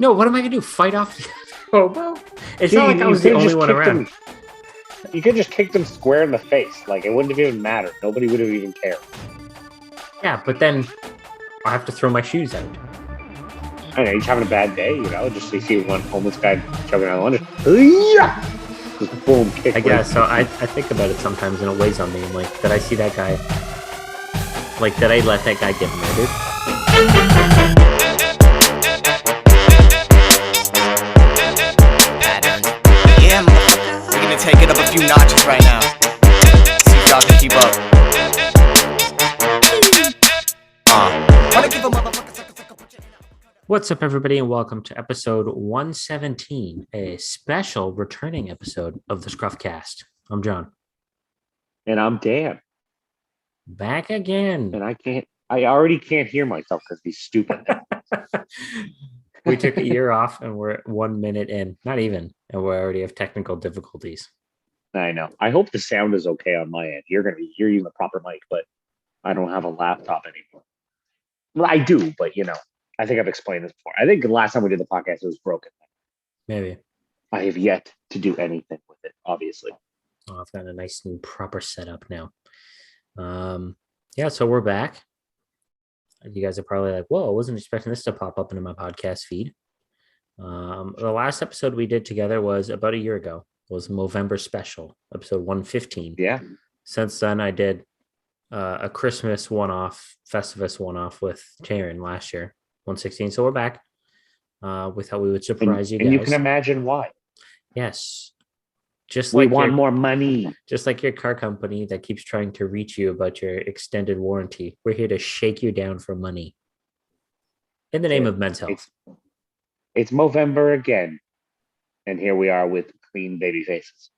No, what am I gonna do? Fight off the hobo? It's Dude, not like I was the only one around. You could just kick them square in the face. Like, it wouldn't have even mattered. Nobody would have even cared. Yeah, but then I have to throw my shoes out. I know, he's having a bad day, just you see one homeless guy jumping out of lunch. Yeah! Just boom, kick. I guess so. I think about it sometimes and it weighs on me. I'm like, did I see that guy? Like, did I let that guy get murdered? Yeah, we're gonna take it up a few notches right now. See if y'all can keep up. Wanna give a motherfucker. What's up, everybody, and welcome to episode 117, a special returning episode of the ScruffCast. I'm John. And I'm Dan. Back again. And I already can't hear myself because he's stupid. We took a year off and we're 1 minute in. Not even. And we already have technical difficulties. I know. I hope the sound is okay on my end. You're using the proper mic, but I don't have a laptop anymore. Well, I do, but I think I've explained this before. I think the last time we did the podcast, it was broken. Maybe. I have yet to do anything with it, obviously. Oh, I've got a nice new proper setup now. Yeah, so we're back. You guys are probably like, whoa, I wasn't expecting this to pop up into my podcast feed. The last episode we did together was about a year ago. It was Movember special, episode 115. Yeah. Since then, I did a Christmas one-off, Festivus one-off with Taryn last year, 116. So we're back. We thought we would surprise you guys. And you can imagine why. Yes. Just we like want more money. Just like your car company that keeps trying to reach you about your extended warranty. We're here to shake you down for money. In the name of men's health. It's Movember again. And here we are with clean baby faces.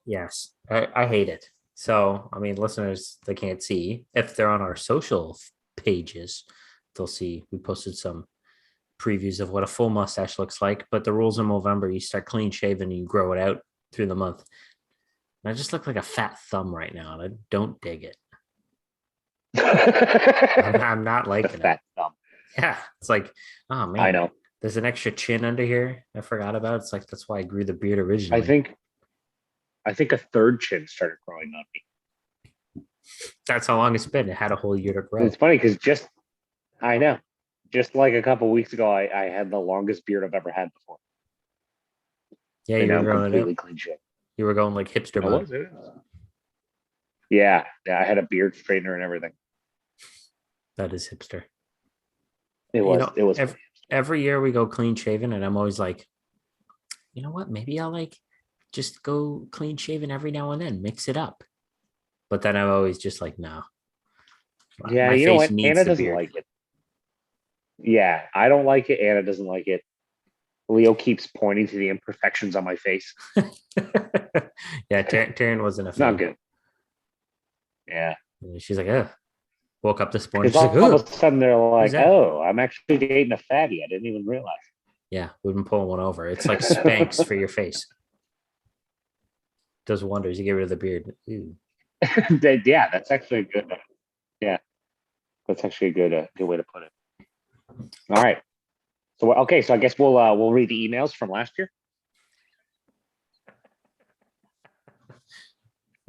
Yes. I hate it. So, I mean, listeners, they can't see. If they're on our social pages, they'll see we posted some previews of what a full mustache looks like. But the rules in Movember, you start clean shaven and you grow it out through the month. And I just look like a fat thumb right now, and I don't dig it. I'm not liking it. Fat thumb. Yeah, it's like, oh man, I know. There's an extra chin under here. I forgot about. It's like that's why I grew the beard originally. I think a third chin started growing on me. That's how long it's been. It had a whole year to grow. It's funny because I know. Just like a couple of weeks ago, I had the longest beard I've ever had before. Yeah, you were growing it clean shave. You were going like hipster mode. Yeah, I had a beard straightener and everything. That is hipster. It was. Every year we go clean shaven, and I'm always like, you know what? Maybe I'll just go clean shaven every now and then, mix it up. But then I'm always just like, no. Yeah, you know what? Anna doesn't like it. Yeah, I don't like it. Anna doesn't like it. Leo keeps pointing to the imperfections on my face. Yeah, Taryn wasn't a fan. Not good. Yeah. She's like, ugh. Woke up this morning. She's like, all of a sudden they're like, oh, I'm actually dating a fatty. I didn't even realize. Yeah, we've been pulling one over. It's like Spanx for your face. Does wonders. You get rid of the beard. Yeah, that's actually a good. Yeah, that's actually a good way to put it. All right. So okay, so I guess we'll read the emails from last year.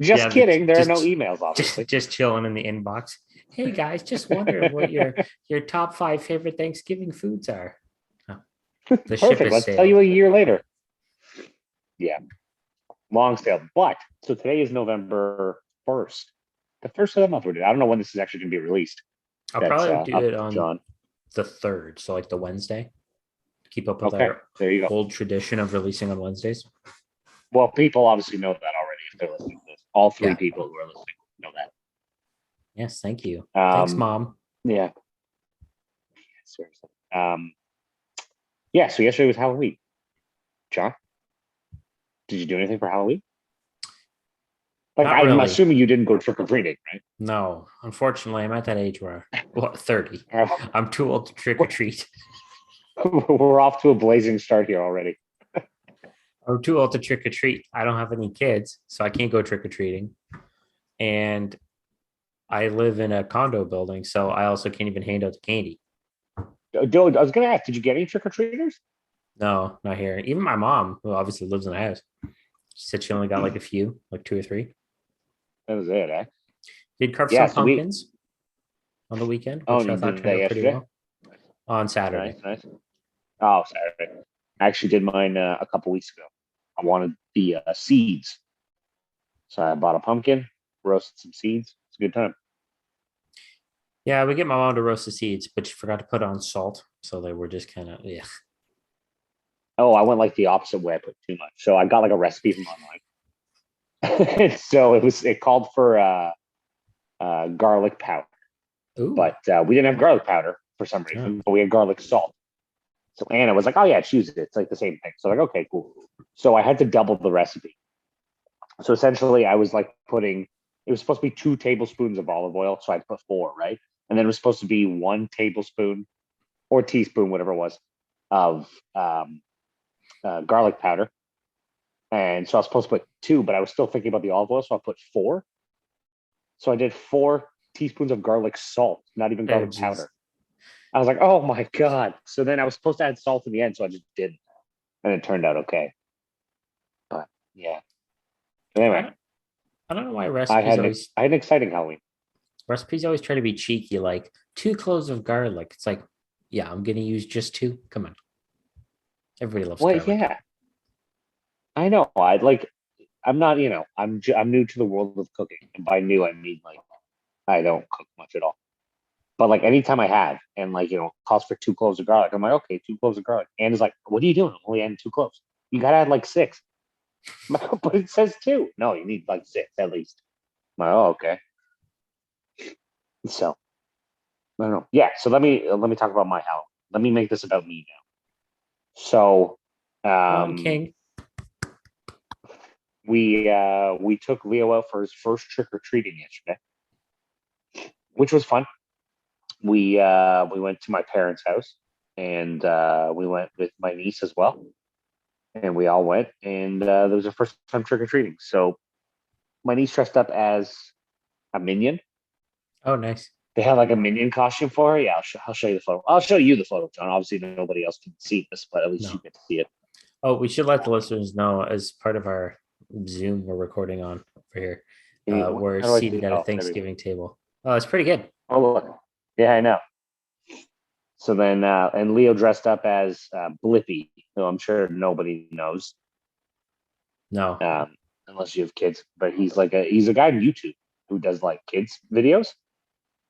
Just kidding. There are no emails, obviously. Just chilling in the inbox. Hey guys, just wondering what your top 5 favorite Thanksgiving foods are. Oh, the ship Perfect. is Let's sailed. tell you a year later. Yeah, long sailed. But so today is November 1st, the first of the month. I don't know when this is actually going to be released. I'll probably do it on the 3rd, so like the Wednesday. Keep up with our old tradition of releasing on Wednesdays. Well, people obviously know that already if they're listening to this. All 3 people who are listening know that. Yes, thank you. Thanks, Mom. Yeah. Seriously. Yeah, so yesterday was Halloween. John, did you do anything for Halloween? I'm assuming you didn't go trick-or-treating, right? No. Unfortunately, I'm at that age where, 30. I'm too old to trick-or-treat. We're off to a blazing start here already. I'm too old to trick-or-treat. I don't have any kids, so I can't go trick-or-treating. And I live in a condo building, so I also can't even hand out the candy. Dude, I was gonna ask, did you get any trick or treaters? No, not here. Even my mom, who obviously lives in the house, she said she only got like a few, like 2 or 3. That was it, eh? Did carve Yeah. some So we. pumpkins on the weekend, Oh, which and I you thought did turned that out pretty yesterday. well. On Saturday. Nice. Oh, Saturday. I actually did mine a couple weeks ago. I wanted the seeds, so I bought a pumpkin, roasted some seeds. It's a good time. Yeah, we get my mom to roast the seeds, but she forgot to put on salt, so they were just kind of yeah. Oh, I went like the opposite way. I put too much, so I got like a recipe from online. So it called for garlic powder, Ooh, but we didn't have garlic powder for some oh, reason. But we had garlic salt. So Anna was like, "Oh yeah, choose it. It's like the same thing." So I'm like, "Okay, cool." So I had to double the recipe. So essentially, I was like putting. It was supposed to be 2 tablespoons of olive oil, so I put 4, right? And then it was supposed to be 1 tablespoon or teaspoon, whatever it was, of garlic powder. And so I was supposed to put 2, but I was still thinking about the olive oil, so I put 4. So I did 4 teaspoons of garlic salt, not even oh, garlic jeez. powder. I was like, "Oh my god!" So then I was supposed to add salt in the end, so I just didn't, and it turned out okay. But yeah. But I anyway, don't, I don't know why recipes I had an exciting Halloween. always try to be cheeky, like 2 cloves of garlic. It's like, yeah, I'm gonna use just 2. Come on, everybody loves Well, garlic. yeah, I know. I like. I'm not. I'm new to the world of cooking, and by new I mean like I don't cook much at all. But like anytime I have, and like calls for 2 cloves of garlic, I'm like, okay, 2 cloves of garlic. And it's like, what are you doing? I'm only adding 2 cloves. You gotta add like 6. But it says 2. No, you need like 6 at least. I'm like, oh, okay. So I don't know. Yeah. So let me talk about my house. Let me make this about me now. So, Come on, um, King. we took Leo out for his first trick or treating yesterday, which was fun. We went to my parents' house, and we went with my niece as well, and we all went, and there was our first time trick or treating. So my niece dressed up as a minion. Oh, nice. They had like a minion costume for her. Yeah, I'll show you the photo. I'll show you the photo, John. Obviously, nobody else can see this, but at least you No. get to see it. Oh, we should let the listeners know as part of our Zoom we're recording on over here. We're How do I do? seated at a Oh, there we go. Thanksgiving table. Oh, it's pretty good. Oh, look. Yeah, I know. So then, and Leo dressed up as Blippy, who I'm sure nobody knows, No. unless you have kids. But he's a guy on YouTube who does like kids videos.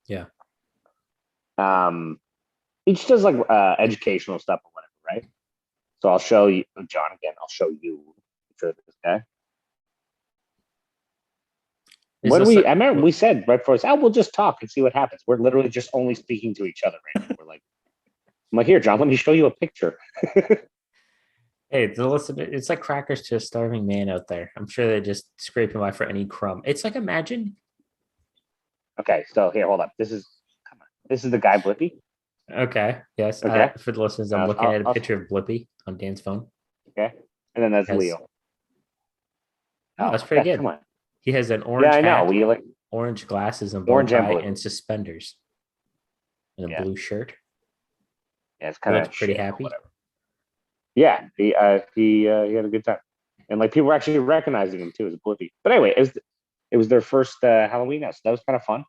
Yeah. He just does like educational stuff or whatever, right? So I'll show you, John. Again, I'll show you a picture of this guy. Is When this we, a, I remember we said right before, we'll just talk and see what happens. We're literally just only speaking to each other right now. I'm like, here, John, let me show you a picture. hey, the listener, it's like crackers to a starving man out there. I'm sure they're just scraping by for any crumb. It's like imagine. Okay, so here, hold up. Come on. This is the guy Blippy. Okay. Yes. Okay. For the listeners, I'm looking at a picture of Blippy on Dan's phone. Okay. And then that's Has, Leo. oh, that's pretty Come good. on. He has an Yeah, orange I know. hat, We like orange glasses, and bow orange and tie, blue. and suspenders, and a Yeah. blue shirt. Yeah, it's He kind of looked pretty happy. Yeah, he had a good time, and like people were actually recognizing him too as a Blippy. But anyway, it was their first Halloween house. That was kind of fun.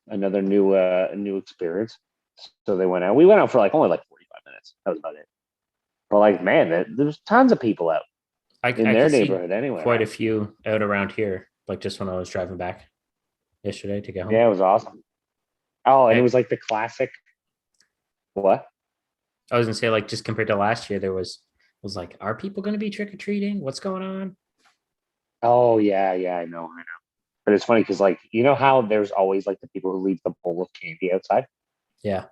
Another new experience. So they went out. We went out for like only like 45 minutes. That was about it. But like, man, there was tons of people out in I their could see neighborhood anyway. quite Right? a few out around here, like just when I was driving back yesterday to get home. Yeah, it was awesome. Oh, and it was like the classic. What? I was gonna say, like, just compared to last year, there was like, are people gonna be trick or treating? What's going on? Oh yeah, I know. But it's funny because like how there's always like the people who leave the bowl of candy outside. Yeah,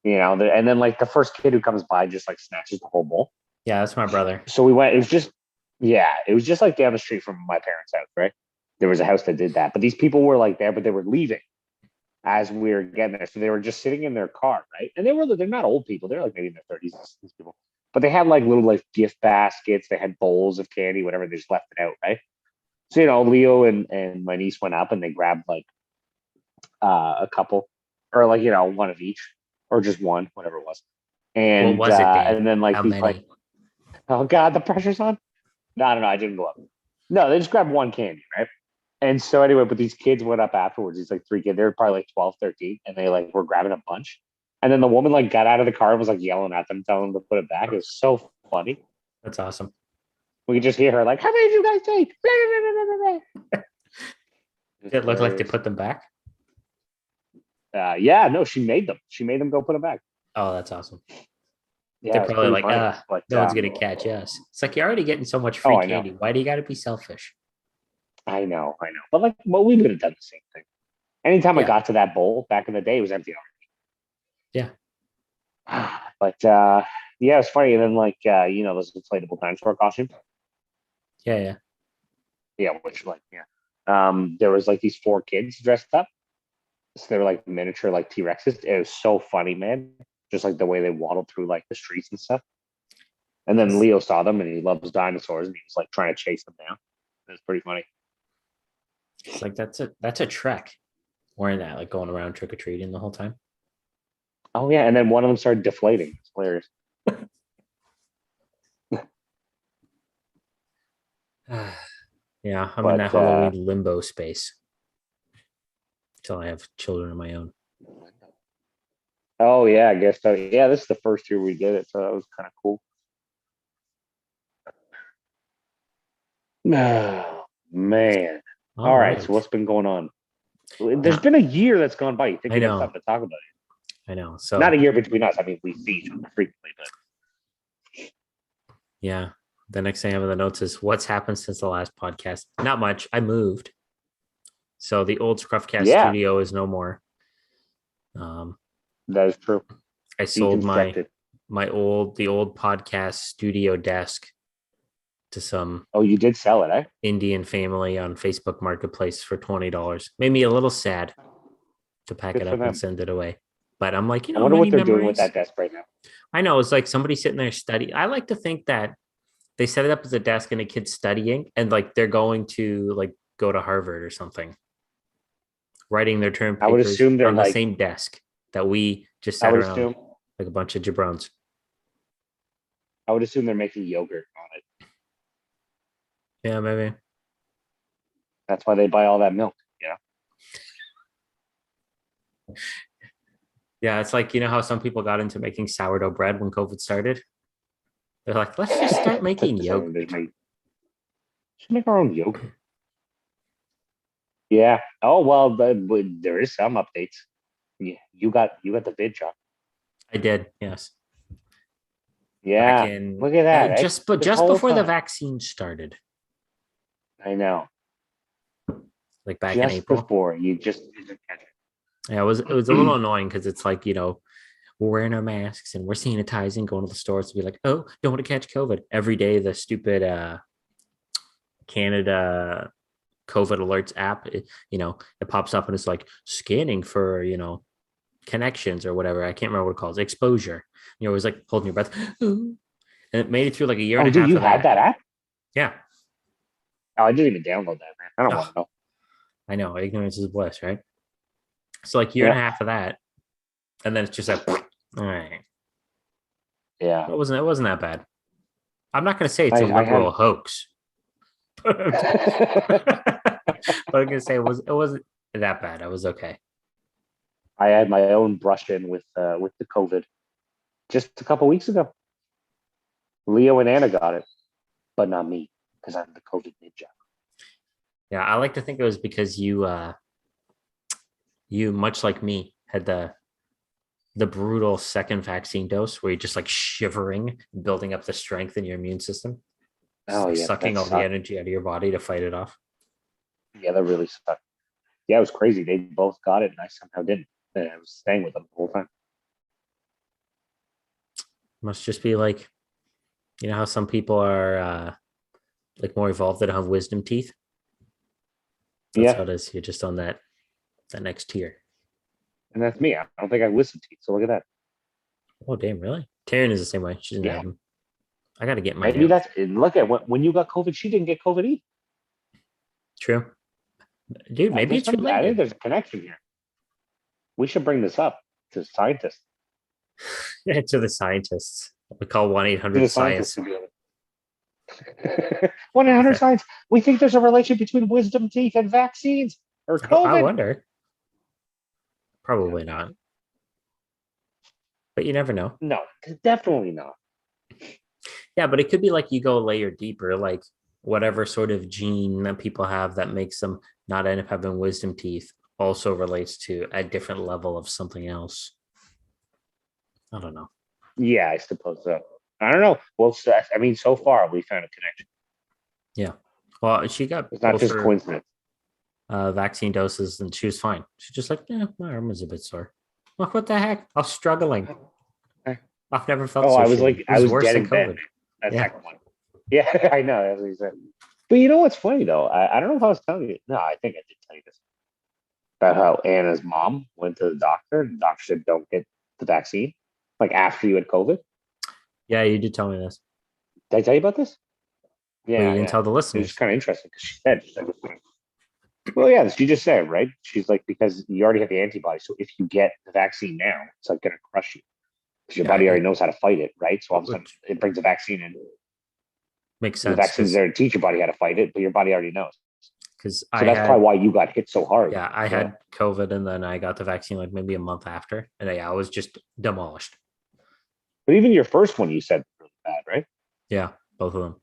And then like the first kid who comes by just like snatches the whole bowl. yeah, that's my brother. So we went. It was just like down the street from my parents' house, right? There was a house that did that, but these people were like there, but they were leaving as we were getting there. So they were just sitting in their car, right? And they're not old people. They're like maybe in their 30s, these people. But they had like little like gift baskets. They had bowls of candy, whatever. They just left it out, right? So Leo and my niece went up and they grabbed like a couple, or like one of each. or just one, whatever it was. What was it, Dan? And then like How these like, many? oh god, the pressure's on. No, no, no, I didn't go up. No, they just grabbed one candy, right? And so anyway, but these kids went up afterwards. These like three kids, they were probably like 12, 13, and they like were grabbing a bunch. And then the woman like got out of the car and was like yelling at them, telling them to put it back. It was so funny. That's awesome. We could just hear her like, "How many did you guys take?" Did it look like they put them back? Yeah, no, she made them. She made them go put them back. Oh, that's awesome. Yeah, They're it's probably pretty like, funny, but no one's gonna catch us. It's like you're already getting so much free oh, I know. candy. Why do you got to be selfish? I know. But like, well, we would have done the same thing. Anytime I Yeah. got to that bowl back in the day, it was empty Yeah. already. But yeah, it's funny. And then like those inflatable dinosaur costumes. Yeah, yeah. Yeah, which like there was like these four kids dressed up. So they were like miniature like T-Rexes. It was so funny, man. Just like the way they waddled through like the streets and stuff. And then Leo saw them and he loves dinosaurs and he was like trying to chase them down. It was pretty funny. It's like that's a trek. Wearing that, like going around trick or treating the whole time. Oh yeah, and then one of them started deflating. It's hilarious. Yeah, I'm in But that Halloween limbo space until I have children of my own. oh yeah, I guess so. Yeah, this is the first year we did it, so that was kind of cool. Oh man. All right, so what's been going on? There's been a year that's gone by. You think I we have know. something to talk about it? I know. So Not a year between us. I mean, we see each other frequently, but yeah, the next thing I have in the notes is what's happened since the last podcast. Not much. I moved, so the old ScruffCast Yeah. studio is no more. that is true. I sold Deconstructed. the old podcast studio desk to some Oh, you did sell it, eh? Indian family on Facebook Marketplace for $20. Made me a little sad to pack Good it for up and them. send it away. But I'm like, I wonder what many they're doing with memories. that desk right now. I know it's like somebody sitting there studying. I like to think that they set it up as a desk and a kid's studying, and like they're going to like go to Harvard or something, writing their term I would papers assume they're on the like- same desk that we just I sat would around assume. like a bunch of jabrones. I would assume they're making yogurt on it. Yeah, maybe. That's why they buy all that milk. Yeah. Yeah, it's like how some people got into making sourdough bread when COVID started. They're like, let's just start making yogurt. Should make our own yogurt. Yeah. Oh well, but there is some updates. Yeah, you got the vid, John. I did, yes. Yeah. Look at that. Just before the vaccine started, I know. like back in Just April. before you just didn't catch it. Yeah, it was a little annoying because it's like, we're wearing our masks and we're sanitizing, going to the stores to be like, oh, don't want to catch COVID. Every day, the stupid Canada COVID alerts app, it pops up and it's like scanning for, connections or whatever. I can't remember what it calls, exposure. You're always like holding your breath. And it made it through like a year and a half. Oh, dude, you of had that app? Yeah. Oh, I didn't even download that, man. I don't want to know. I know. Ignorance is bliss, right? So like year and a half of that. And then it's just like, all right. Yeah. It wasn't that bad. I'm not going to say it's a liberal hoax. But I'm going to say it wasn't that bad. I was okay. I had my own brush in with the COVID just a couple weeks ago. Leo and Anna got it, but not me because I'm the COVID ninja. Yeah, I like to think it was because you much like me had the brutal second vaccine dose where you're just like shivering, building up the strength in your immune system. Oh yeah, sucking all the energy out of your body to fight it off. Yeah, that really sucked. Yeah, it was crazy. They both got it, and I somehow didn't. And I was staying with them the whole time. Must just be like, how some people are like more evolved that have wisdom teeth. That's how it is. You're just on that next tier. And that's me. I don't think I have wisdom teeth. So look at that. Oh damn! Really? Taryn is the same way. She didn't have them. I got to get my. Maybe that's look at when you got COVID. She didn't get COVID either. True, dude. Maybe it's I think related. there's a connection here. We should bring this up to scientists. To the scientists. We call To 1-800 the science. scientists. 1-800 science. We think there's a relation between wisdom teeth and vaccines or I COVID. wonder. Probably not. But you never know. No, definitely not. Yeah, but it could be like you go a layer deeper, like whatever sort of gene that people have that makes them not end up having wisdom teeth also relates to a different level of something else. I don't know. Yeah, I suppose so. I don't know. Well, I mean, so far we found a connection. Yeah. Well, she got It's not both just her coincidence. vaccine doses and she was fine. She's just like, yeah, my arm was a bit sore. Like, what the heck? I was struggling. I've never felt Oh, so I was shitty. like, It I was was worse dead than in bed. COVID. That Yeah. second one. Yeah, I know. That's what you said. But you know what's funny though? I don't know if I was telling you. No, I think I did tell you this about how Anna's mom went to the doctor. And the doctor said, "Don't get the vaccine." Like after you had COVID. Yeah, you did tell me this. Did I tell you about this? But you Yeah, didn't yeah. tell the It was listeners. kind of interesting because she's like, well, yeah, she just said, right? She's like, because you already have the antibody. So if you get the vaccine now, it's like going to crush you because your Yeah, body already knows how to fight it, right? So all of a sudden which it brings a vaccine in. makes The sense vaccine's there to teach your body how to fight it, but your body already knows. because So I that's probably had why you got hit so hard. yeah, I had COVID and then I got the vaccine like maybe a month after, and I was just demolished. But even your first one, you said really bad, right? Yeah, both of them.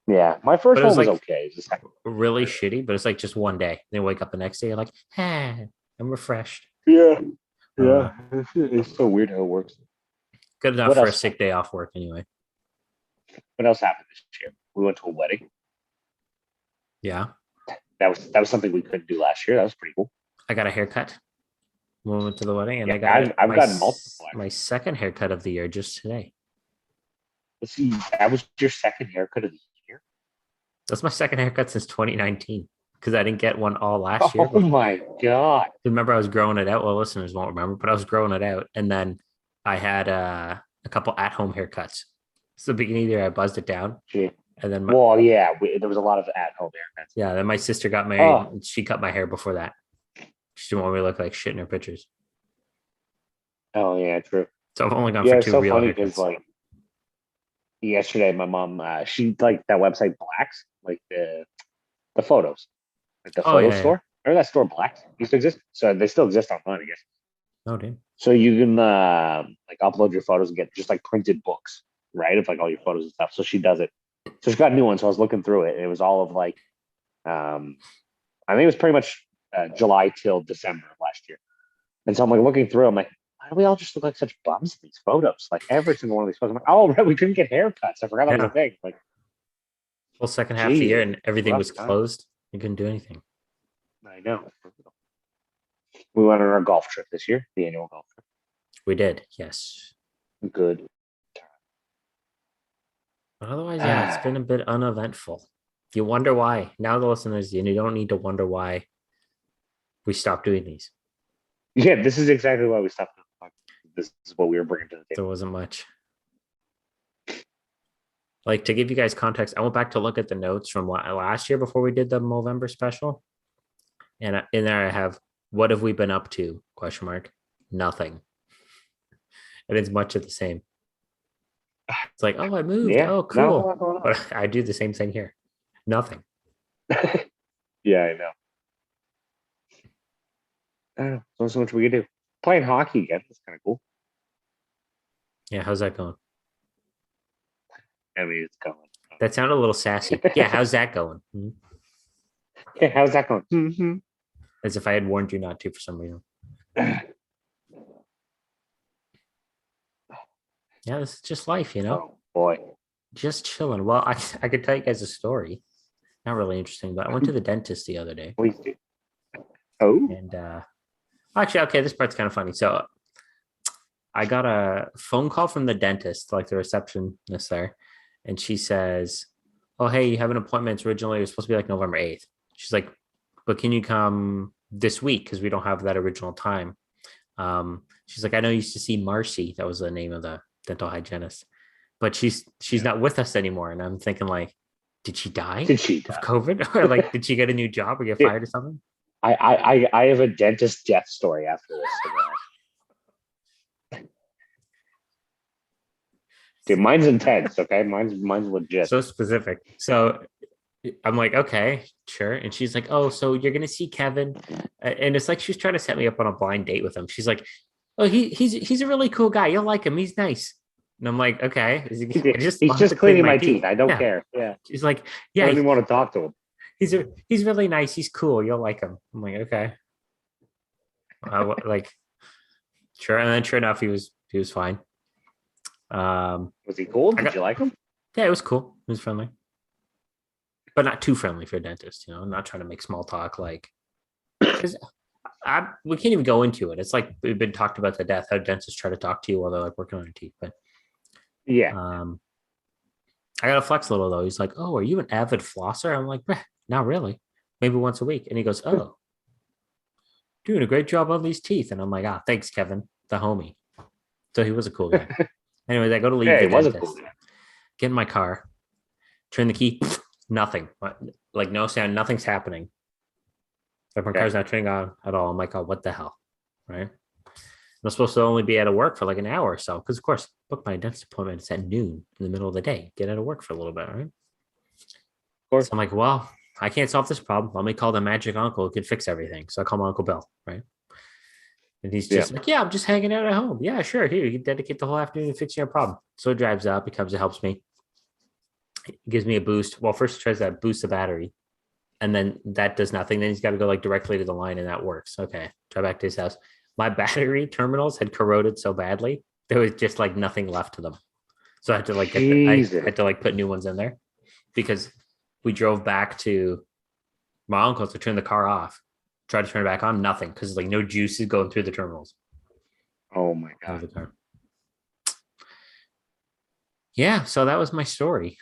Yeah, my But first it was one was like okay. It's just really shitty, but it's like just one day. Then you wake up the next day, you're like, hey, I'm refreshed. yeah, Uh, It's so weird how it works. Good enough What for a else? sick day off work anyway. What else happened this year? We went to a wedding. Yeah. That was something we couldn't do last year. That was pretty cool. I got a haircut. We went to the wedding and Yeah, I got I've gotten multiple. my second haircut of the year just today. Let's see, that was your second haircut of the year. That's my second haircut since 2019 because I didn't get one all last year. Oh my god! Remember, I was growing it out. Well, listeners won't remember, but I was growing it out, and then I had a couple at-home haircuts. So the beginning of the year, I buzzed it down, Gee. and then Well, yeah, there was a lot of at-home haircuts. yeah, then my sister got married. Oh. And she cut my hair before that. She didn't want me to look like shit in her pictures. Oh yeah, true. So I've only gone Yeah, for it's two so real funny haircuts. because like yesterday, my mom she like that website Blacks, like the photos, like the Oh, photo yeah, yeah. store. Remember that store Blacks used to exist? So they still exist online, I guess. Oh, dude. So you can like upload your photos and get just like printed books, right? Of like all your photos and stuff. So she does it. So she got a new one. So I was looking through it, and it was all of like, I think it was pretty much July till December of last year. And so I'm like looking through. I'm like, why do we all just look like such bums in these photos? Like every single one of these photos. I'm like, oh, right, we couldn't get haircuts. I forgot that was Yeah. a thing. Like, Whole second half of the year, and everything rough was time. closed. You couldn't do anything. I know. We went on our golf trip this year, the annual golf trip. We did, yes. Good. But otherwise, yeah, it's been a bit uneventful. You wonder why. Now the listeners, you don't need to wonder why we stopped doing these. Yeah, this is exactly why we stopped. This is what we were bringing to the There table. wasn't much. Like, to give you guys context, I went back to look at the notes from last year before we did the Movember special. And in there I have, what have we been up to? Question mark. Nothing. And it's much of the same. It's like, oh, I moved. Yeah, Oh, not a cool. lot going on. But I do the same thing here. Nothing. Yeah, I know. I don't know. There's not so much we could do. Playing hockey again. That's kind of cool. Yeah, how's that going? I mean, it's going. That sounded a little sassy. Yeah, how's that going? Mhm. Yeah, how's that going? Mm-hmm. As if I had warned you not to for some reason. Yeah, this is just life, you know? Oh, boy. Just chilling. Well, I could tell you guys a story. Not really interesting, but I went to the dentist the other day. Please do. Oh, And actually, okay, this part's kind of funny. So I got a phone call from the dentist, like the receptionist there, and she says, "Oh, hey, you have an appointment. It's originally it was supposed to be like November 8th." She's like, "But can you come this week? Because we don't have that original time." She's like, "I know you used to see Marcy. That was the name of the dental hygienist, but she's not with us anymore." And I'm thinking, like, did she die did she? of COVID, or like, did she get a new job or get fired or something? I have a dentist death story after this. Dude, mine's intense. Okay, mine's legit. So specific. So I'm like, okay, sure. And she's like, oh, so you're gonna see Kevin, and it's like she's trying to set me up on a blind date with him. She's like, oh, he's a really cool guy. You'll like him. He's nice. And I'm like, okay. I just He's want him just to clean cleaning my teeth. I don't Yeah. care. Yeah, She's like, I yeah, don't even want to talk to him. he's really nice. He's cool. You'll like him. I'm like, okay. Like, sure. And then sure enough, he was fine. Was he cool? Did got- you like him? Yeah, it was cool. It was friendly, but not too friendly for a dentist. You know, I'm not trying to make small talk. Like, because we can't even go into it. It's like we've been talked about to death how dentists try to talk to you while they're like working on your teeth. But Yeah. I gotta flex a little though. He's like, "Oh, are you an avid flosser?" I'm like, "Not really. Maybe once a week." And he goes, "Oh, doing a great job on these teeth." And I'm like, "Ah, thanks, Kevin, the homie." So he was a cool guy. Anyways, I go to leave Yeah, the he was a dentist. cool guy. Get in my car, turn the key, nothing. Like no sound, nothing's happening. Like my car's not turning on at all. I'm like, oh, what the hell? Right. I'm supposed to only be out of work for like an hour or so. Because of course, book my dentist appointment. It's at noon in the middle of the day. Get out of work for a little bit, right? Of course. So I'm like, well, I can't solve this problem. Let me call the magic uncle who can fix everything. So I call my Uncle Bill, right? And he's just like, yeah, I'm just hanging out at home. Yeah, sure. Here, you can dedicate the whole afternoon to fixing your problem. So he drives up, he comes and helps me. He gives me a boost. Well, first he tries to boost the battery. And then that does nothing. Then he's got to go like directly to the line, and that works. Okay. Try back to his house. My battery terminals had corroded so badly, there was just like nothing left to them. So I had to like I had to like put new ones in there because we drove back to my uncle's to turn the car off. Try to turn it back on, nothing, because like no juice is going through the terminals. Oh my Of the god. car. Yeah, so that was my story.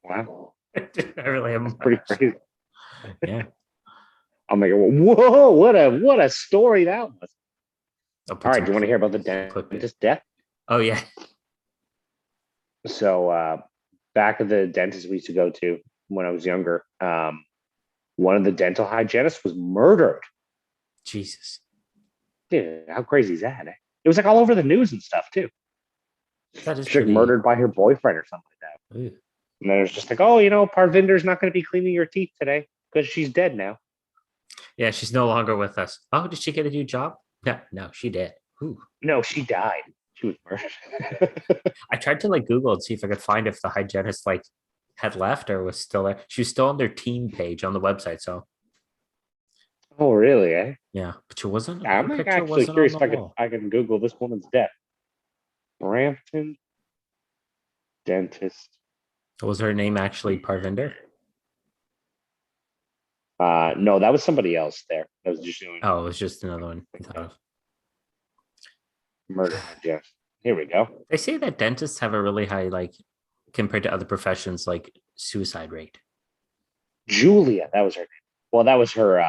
Wow. I really am Pretty crazy. Yeah. I'm like, whoa, what a story that was. I'll put All right, some do you want to hear about the clip it. dentist death? Oh yeah. So back at the dentist we used to go to when I was younger, one of the dental hygienists was murdered. Jesus. Dude, how crazy is that? It was like all over the news and stuff too. That is She's like pretty murdered by her boyfriend or something like that. Ooh. And then it was just like, oh, Parvinder's not going to be cleaning your teeth today because she's dead now. Yeah, she's no longer with us. Oh, did she get a new job? No, she did. Ooh. No, she died. She was murdered. I tried to like Google and see if I could find if the hygienist like had left or was still there. She was still on their team page on the website. So Oh, really? Eh? yeah, but she wasn't. I'm her like picture actually wasn't curious on if the wall. I can Google this woman's death. Brampton dentist. Was her name actually Parvinder? No, that was somebody else there. That was just doing Oh, it was just another one I thought of. murder. Yes. Here we go. They say that dentists have a really high, like, compared to other professions, like suicide rate. Julia, that was her name. Well, that was her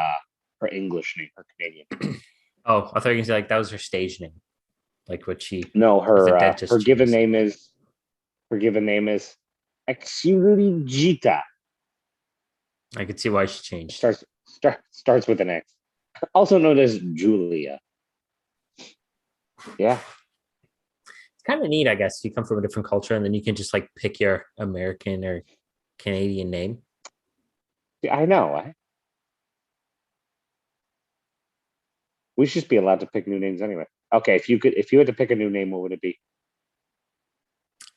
English name, her Canadian. Oh, I thought you were gonna say like that was her stage name, like what she. No, the her dentist her given choose. name is Exurijita. I could see why she changed. Starts with an X. Also known as Julia. Yeah. It's kind of neat, I guess. You come from a different culture, and then you can just like pick your American or Canadian name. I know. We should just be allowed to pick new names anyway. Okay, if you had to pick a new name, what would it be?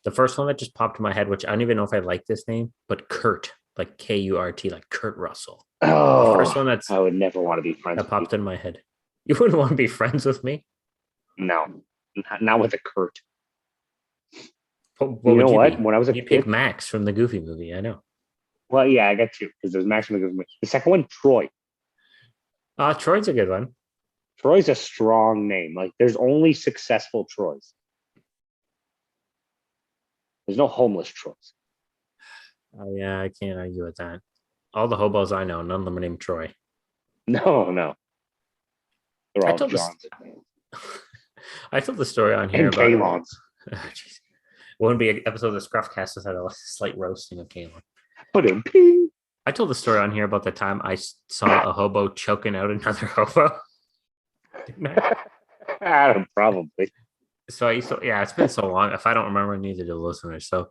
The first one that just popped in my head, which I don't even know if I like this name, but Kurt, like Kurt, like Kurt Russell. Oh, The first one I would never want to be friends that with popped in my head. You wouldn't want to be friends with me. you. No, not with a Kurt. What You know would what? be? When I was a You kid, pick Max from the Goofy movie. I know. well, yeah, I got two because there's Max and the second one, Troy. Troy's a good one. Troy's a strong name. Like, there's only successful Troys. There's no homeless Troys. Oh yeah, I can't argue with that. All the hobos I know, none of them are named Troy. No. They're I all told this- Johns I told the story on here and about. Kalons. Jeez. Wouldn't be an episode of the ScruffCast without a slight roasting of Kalen. But in ping. I told the story on here about the time I saw a hobo choking out another hobo. Didn't I? Probably. So I used to, yeah, it's been so long. If I don't remember, neither do the listeners. So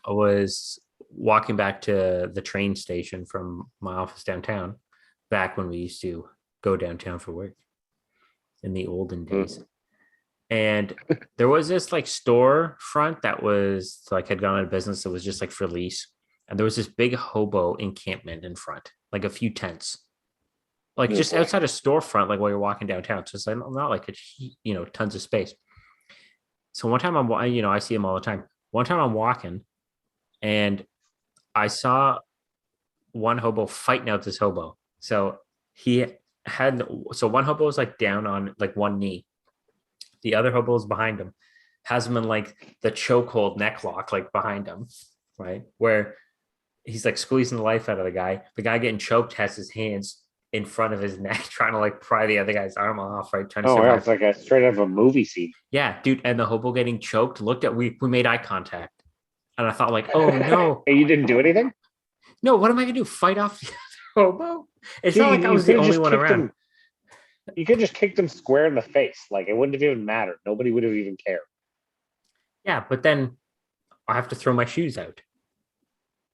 I was walking back to the train station from my office downtown, back when we used to go downtown for work in the olden days. Mm. And there was this like store front that was like had gone out of business. It was just like for lease. And there was this big hobo encampment in front, like a few tents, like Oh just boy. outside a storefront, like while you're walking downtown. So it's like not like tons of space. So one time I see him all the time. One time I'm walking and I saw one hobo fighting out this hobo. So he one hobo was like down on like one knee. The other hobo is behind him, has him in like the chokehold neck lock, like behind him, right? Where he's like squeezing the life out of the guy. The guy getting choked has his hands in front of his neck, trying to like pry the other guy's arm off, right? Trying to Oh, yeah, survive. it's like a straight out of a movie scene. Yeah, dude. And the hobo getting choked looked at we made eye contact. And I thought, like, oh no. And you didn't do anything? No, what am I gonna do? Fight off the other hobo? It's Dude, not like I you was the could have only just one kicked around. him. You could just kicked him square in the face. Like it wouldn't have even mattered. Nobody would have even cared. Yeah, but then I have to throw my shoes out.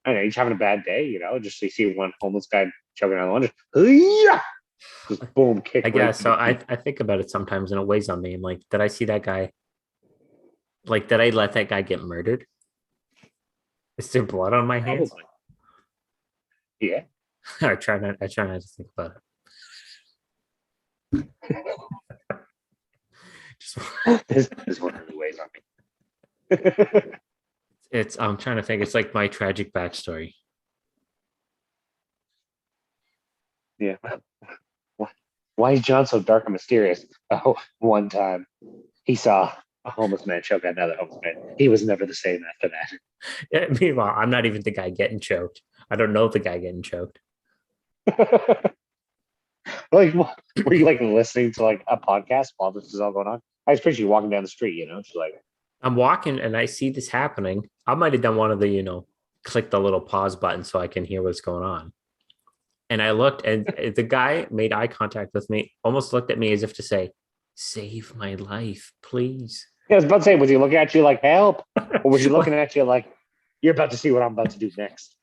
I know, he's having a bad day, just so you see one homeless guy choking on the lunge. Just boom, kick I right guess to so. the I teeth. I think about it sometimes and it weighs on me. I'm like, did I see that guy? Like, did I let that guy get murdered? Is there blood on my hands? Probably. Yeah. I try not to think about it. Just This is what really weighs on me. I'm trying to think. It's like my tragic backstory. Yeah. Why is John so dark and mysterious? Oh, one time he saw a homeless man choke another homeless man. He was never the same after Meanwhile, I'm not even the guy getting choked. I don't know the guy getting choked. that. Like, were you like listening to like a podcast while this is all going on? I was picturing you walking down the street, She's like, I'm walking and I see this happening. I might have done one of the, click the little pause button so I can hear what's going on. And I looked and the guy made eye contact with me, almost looked at me as if to say, save my life, please. yeah, I was about to say, was he looking at you like help? Or was he Well, looking at you like, you're about to see what I'm about to do next?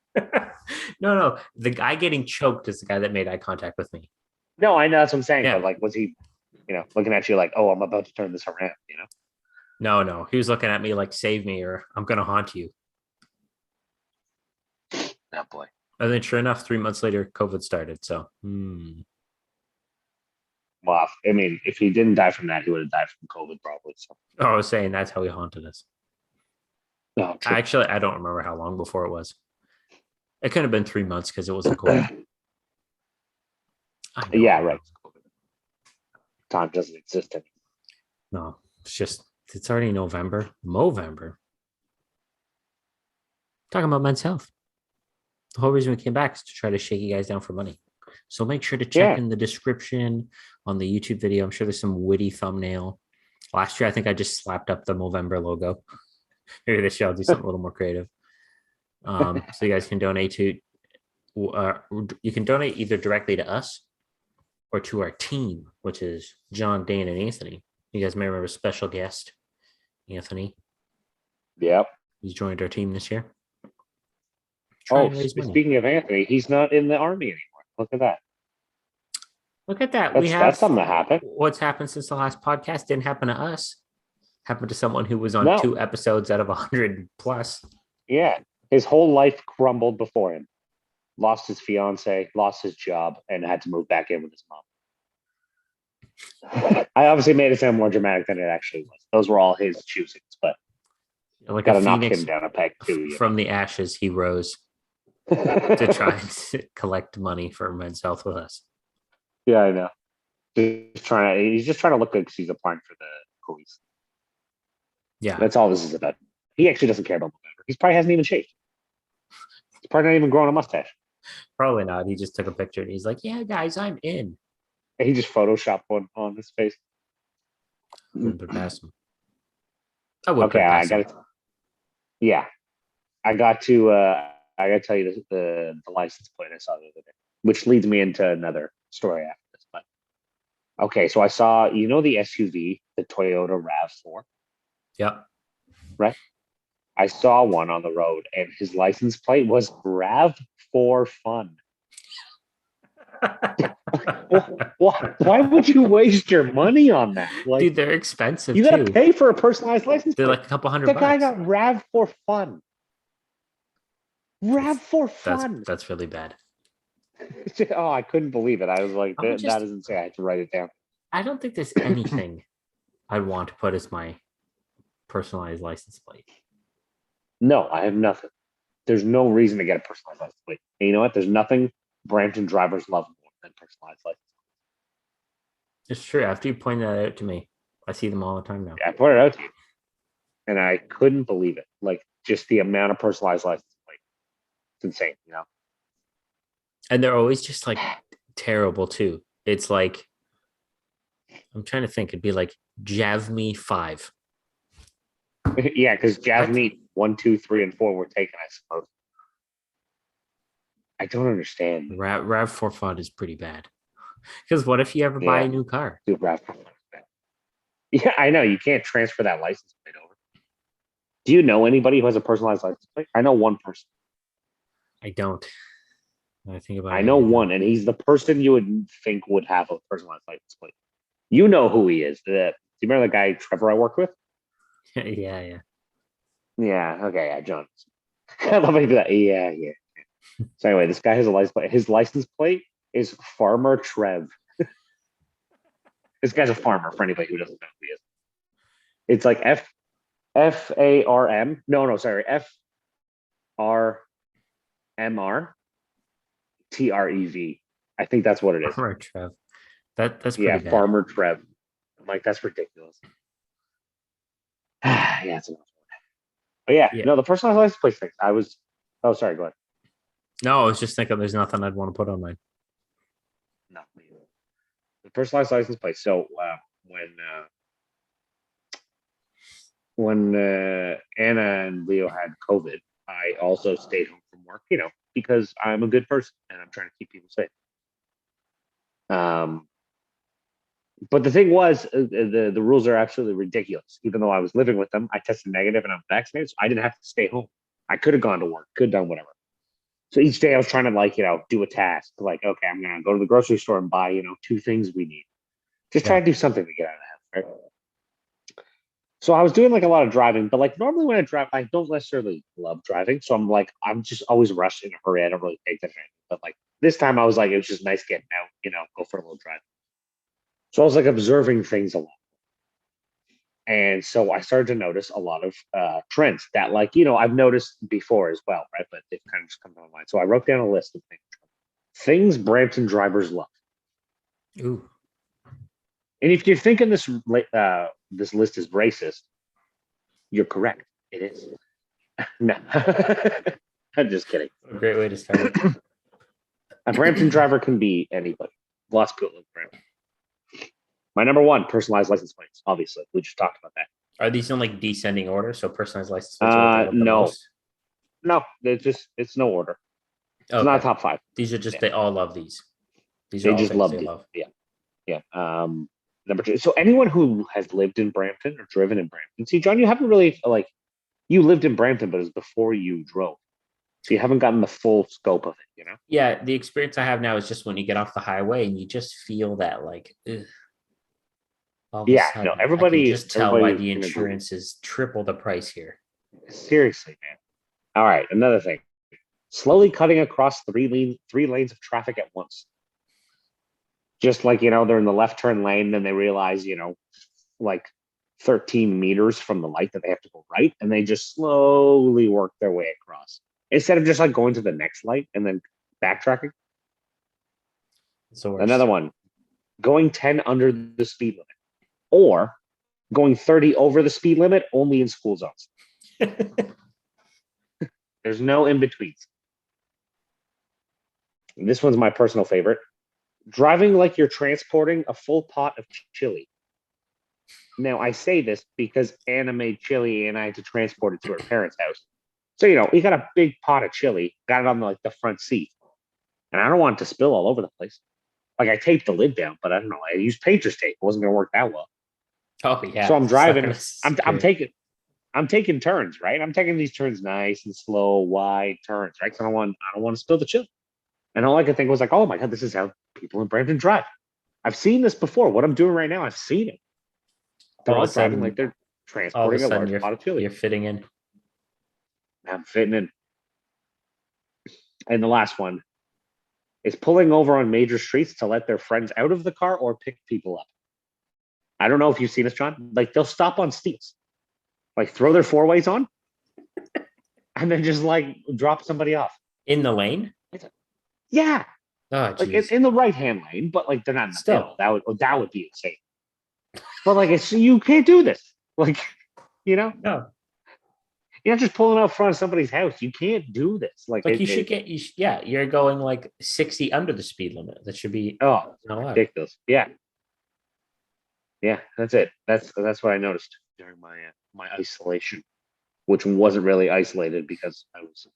no. The guy getting choked is the guy that made eye contact with me. No, I know that's what I'm saying, Yeah. but like, was he, looking at you like, oh, I'm about to turn this around? No. He was looking at me like, save me or I'm going to haunt you. Oh boy. And then sure enough, 3 months later, COVID started. So, Well, I mean, if he didn't die from that, he would have died from COVID probably. So, I was saying that's how he haunted us. no, true. Actually, I don't remember how long before it was. It could have been 3 months because it wasn't cold. Yeah, right. Time doesn't exist anymore. No, it's already November. Movember. Talking about men's health. The whole reason we came back is to try to shake you guys down for money. So make sure to check in the description on the YouTube video. I'm sure there's some witty thumbnail. Last year, I think I just slapped up the Movember logo. Maybe this year I'll do something a little more creative. So you guys can donate you can donate either directly to us or to our team, which is John, Dan, and Anthony. You guys may remember special guest, Anthony. Yep. He's joined our team this year. Speaking of Anthony, he's not in the army anymore. Look at that. Look at that. That's something that happened. What's happened since the last podcast didn't happen to us. Happened to someone who was on 2 episodes out of 100 plus. Yeah. His whole life crumbled before him. Lost his fiance, lost his job, and had to move back in with his mom. I obviously made it sound more dramatic than it actually was. Those were all his choosings, but like gotta a knock phoenix him down a peg too. From the ashes, he rose to try and collect money for men's health with us. Yeah, I know. He's just trying to look good because he's applying for the police. Yeah, that's all this is about. He actually doesn't care about November. He probably hasn't even shaved. He's probably not even growing a mustache. Probably not. He just took a picture and he's like, "Yeah, guys, I'm in." And he just photoshopped one on his face. Wouldn't put past him. I would. Okay, I got it. Yeah, I got to tell you the license plate I saw the other day, which leads me into another story after this. But Okay, so I saw, you know, the SUV, the Toyota RAV4, Yep. right? I saw one on the road, and his license plate was RAV-4-FUN. Why would you waste your money on that? Like, Dude, they're expensive you got to too. pay for a personalized license They're plate. like a couple $100. The guy got RAV-4-FUN. That's RAV-4-FUN. that's really bad. Oh, I couldn't believe it. I was like, I would that just is insane. I had to write it down. I don't think there's anything I want to put as my personalized license plate. No, I have nothing. There's no reason to get a personalized license plate. And you know what? There's nothing Brampton drivers love more than personalized license. It's true. After you pointed that out to me, I see them all the time now. I pointed it out to you, and I couldn't believe it. Like, just the amount of personalized license plate. It's insane, you know? And they're always just like terrible too. It's like I'm trying to think. It'd be like Javme 5. Yeah, because Jasmine 1, 2, 3, and 4 were taken, I suppose. I don't understand. RAV4-FUN is pretty bad. Because what if you ever buy a new car? Dude, yeah, I know. You can't transfer that license plate over. Do you know anybody who has a personalized license plate? I know one person. I don't. I think about. I know one, and he's the person you would think would have a personalized license plate. You know who he is. Do you remember the guy Trevor I worked with? Yeah. Yeah. Okay. Yeah, John. I love how you do that. Yeah. So anyway, this guy has a license plate. His license plate is Farmer Trev. This guy's a farmer. For anybody who doesn't know who he is, it's like FARM. No, sorry, FRMR TREV. I think that's what it is. Farmer Trev. That's pretty bad. Farmer Trev. I'm like, that's ridiculous. Yeah, it's enough. But yeah, no, the personalized license plate thing. Oh, sorry, go ahead. No, I was just thinking there's nothing I'd want to put on mine. No, the personalized license plate. So when Anna and Leo had COVID, I also stayed home from work, you know, because I'm a good person and I'm trying to keep people safe. But the thing was, the rules are absolutely ridiculous. Even though I was living with them, I tested negative and I'm vaccinated, so I didn't have to stay home. I could have gone to work, could have done whatever. So each day I was trying to, like, you know, do a task. Like, okay, I'm gonna go to the grocery store and buy, you know, 2 things we need. Just try to do something to get out of the house, right? So I was doing like a lot of driving, but like normally when I drive, I don't necessarily love driving. So I'm just always rushed in a hurry. I don't really pay attention. But like this time I was like, it was just nice getting out, you know, go for a little drive. So I was like observing things a lot. And so I started to notice a lot of trends that, like, you know, I've noticed before as well, right? But they've kind of just come to my mind. So I wrote down a list of things Brampton drivers love. Ooh. And if you're thinking this list is racist, you're correct. It is. No, I'm just kidding. A great way to start it. A Brampton driver can be anybody. Lots of people live in Brampton. My number one, personalized license plates. Obviously, we just talked about that. Are these in like descending order? So personalized license plates are what they love the No, most? no, it's no order. It's Okay. not top 5. These are just they all love these. These They are all just things love they it. love. Yeah. Number 2. So anyone who has lived in Brampton or driven in Brampton. See, John, you haven't really, like, you lived in Brampton, but it was before you drove. So you haven't gotten the full scope of it, you know? Yeah, the experience I have now is just when you get off the highway and you just feel that, like, ugh. All of a sudden, no, I everybody can just tell why the can agree. insurance is triple the price here. Seriously, man. All right, another thing. Slowly cutting across 3 lanes of traffic at once. Just like, you know, they're in the left turn lane, then they realize, you know, like 13 meters from the light that they have to go right, and they just slowly work their way across. Instead of just like going to the next light and then backtracking. So another one, going 10 under the speed limit, or going 30 over the speed limit only in school zones. There's no in betweens. This one's my personal favorite. Driving like you're transporting a full pot of chili. Now, I say this because Anna made chili and I had to transport it to her parents' house. So, you know, we got a big pot of chili, got it on like the front seat. And I don't want it to spill all over the place. Like I taped the lid down, but I don't know. I used painter's tape. It wasn't gonna work that well. Oh yeah. So I'm It's not driving. gonna I'm taking turns, right? I'm taking these turns nice and slow, wide turns, right? Because I don't want to spill the chill. And all I could think was like, oh my god, this is how people in Brampton drive. I've seen this before. What I'm doing right now, I've seen it. They're all all of a driving sudden, like they're all of a transporting a sudden large pot of chili. you're fitting in. I'm fitting in. And the last one is pulling over on major streets to let their friends out of the car or pick people up. I don't know if you've seen this, John. Like they'll stop on steeps, like throw their four ways on, and then just like drop somebody off. In the lane? Yeah, Oh like jeez. in the right hand lane, but like they're not in the Still. middle. That would be insane. But like it's you can't do this. Like No. you're not just pulling out front of somebody's house. You can't do this. Like Like yeah, you're going like 60 under the speed limit. That should be oh not allowed. ridiculous. Yeah, that's it. That's what I noticed during my isolation, which wasn't really isolated because I was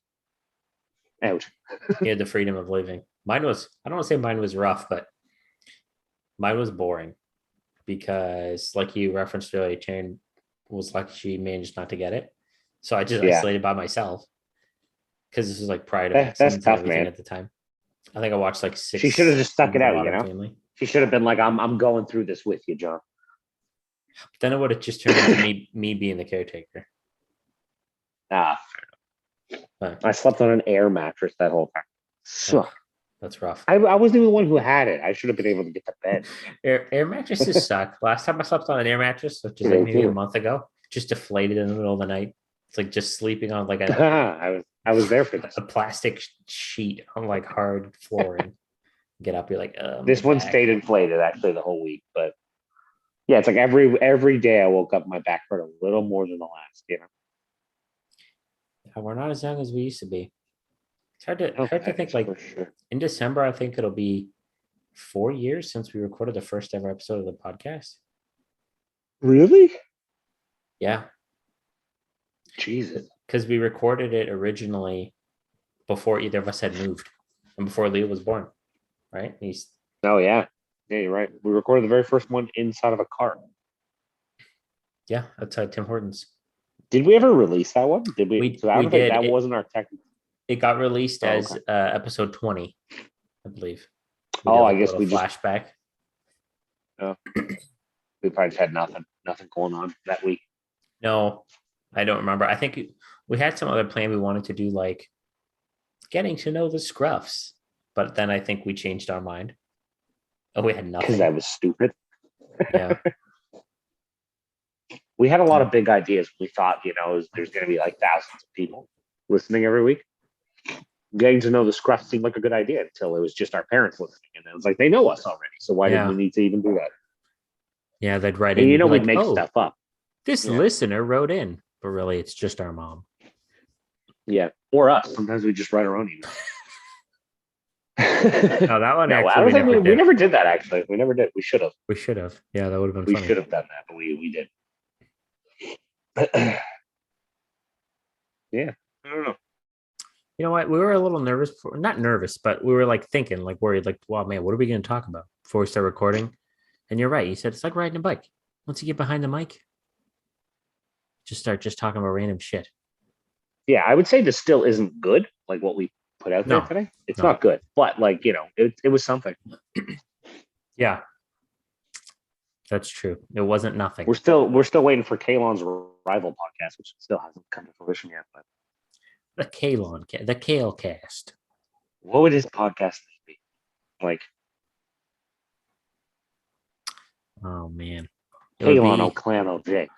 out. You had the freedom of living. Mine was, I don't want to say mine was rough, but mine was boring because, like you referenced earlier, Taryn was like she managed not to get it. So I just Yeah. isolated by myself because this was like prior to That's vaccines and tough, everything man. at the time. I think I watched like 6. She should have just stuck it out, Modern you know. Family. She should have been like, "I'm going through this with you, John." Then it would have just turned into me being the caretaker. Ah, But I slept on an air mattress that whole time. So that's rough. I wasn't even the one who had it. I should have been able to get to bed. Air mattresses suck. Last time I slept on an air mattress, which is They like maybe a do. month ago, just deflated in the middle of the night. It's like just sleeping on like I was there for this. a plastic sheet on like hard flooring. Get up, you're like, This one stayed inflated actually the whole week, but yeah, it's like every day I woke up, my back hurt a little more than the last. We're not as young as we used to be. It's hard to That think is like for sure. in December, I think it'll be 4 years since we recorded the first ever episode of the podcast. Really? Yeah. Jesus. Because we recorded it originally before either of us had moved and before Leo was born. Right? Oh yeah. Yeah, you're right. We recorded the very first one inside of a car. Yeah, outside Tim Hortons. Did we ever release that one? Did we? We So I don't think did. that wasn't our technical. It got released Oh, as okay. episode 20, I believe. We Oh, did, I like, a guess little we just flashback. we probably just had nothing going on that week. No, I don't remember. I think we had some other plan. We wanted to do like getting to know the Scruffs, but then I think we changed our mind. Oh, we had Because nothing. that was stupid. Yeah. We had a lot of big ideas. We thought, there's going to be like thousands of people listening every week. Getting to know the Scruff seemed like a good idea until it was just our parents listening. And it was like, they know us already. So why did Yeah. we need to even do that? Yeah, they'd write And in. we'd Like, make oh, stuff up. this Yeah. listener wrote in, but really it's just our mom. Yeah. Or us. Sometimes we just write our own email. No, that one No, I actually don't think we did. never did that, actually. We never did. We should have. We should have. Yeah, that would have been We funny. should have done that, but we did. Yeah. I don't know. You know what? We were a little nervous, not nervous, but we were like thinking, like worried, like, wow, man, what are we going to talk about before we start recording? And you're right. You said it's like riding a bike. Once you get behind the mic, just start just talking about random shit. Yeah, I would say this still isn't good, like what we put out there No. today. It's No. not good, but like, it was something. Yeah. That's true. It wasn't nothing. We're still waiting for Kalon's rival podcast, which still hasn't come to fruition yet. But The Kale Cast. what would his podcast name be? Like Oh man. It would Kalon be- O'Clan OJ.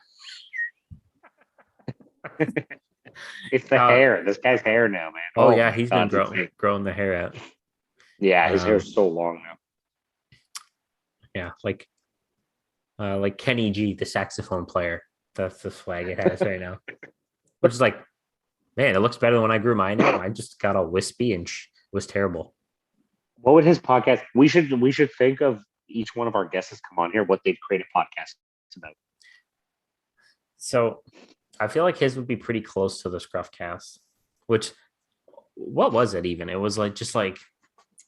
It's the Uh, hair. This guy's hair now, man. Oh yeah, my he's God, been it's big. growing the hair out. Yeah, his hair's so long now. Yeah, like Kenny G, the saxophone player. That's the swag it has right now. Which is like, man, it looks better than when I grew mine out. Mine just got all wispy and was terrible. What would his podcast? We should think of each one of our guests has come on here, what they'd create a podcast about. So I feel like his would be pretty close to the ScruffCast, which, what was it even? It was like, just like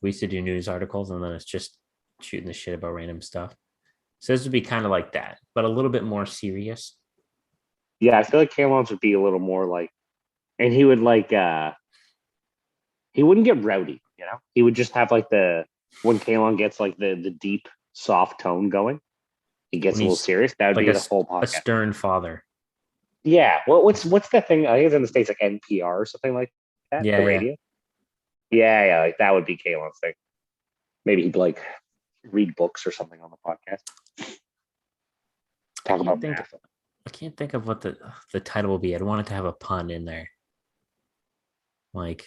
we used to do news articles and then it's just shooting the shit about random stuff. So this would be kind of like that, but a little bit more serious. Yeah, I feel like Kalon's would be a little more like, and he would like, he wouldn't get rowdy, you know? He would just have like when Kalon gets like the deep, soft tone going, he gets When a little he's serious. That would like be the whole a podcast. stern father. Yeah. What's the thing? I think it's in the States, like NPR or something like that. Yeah, The yeah. radio. Yeah. Like that would be Kalon's thing. Maybe he'd like read books or something on the podcast. Talk about math. I can't think of what the title will be. I'd want it to have a pun in there. Like,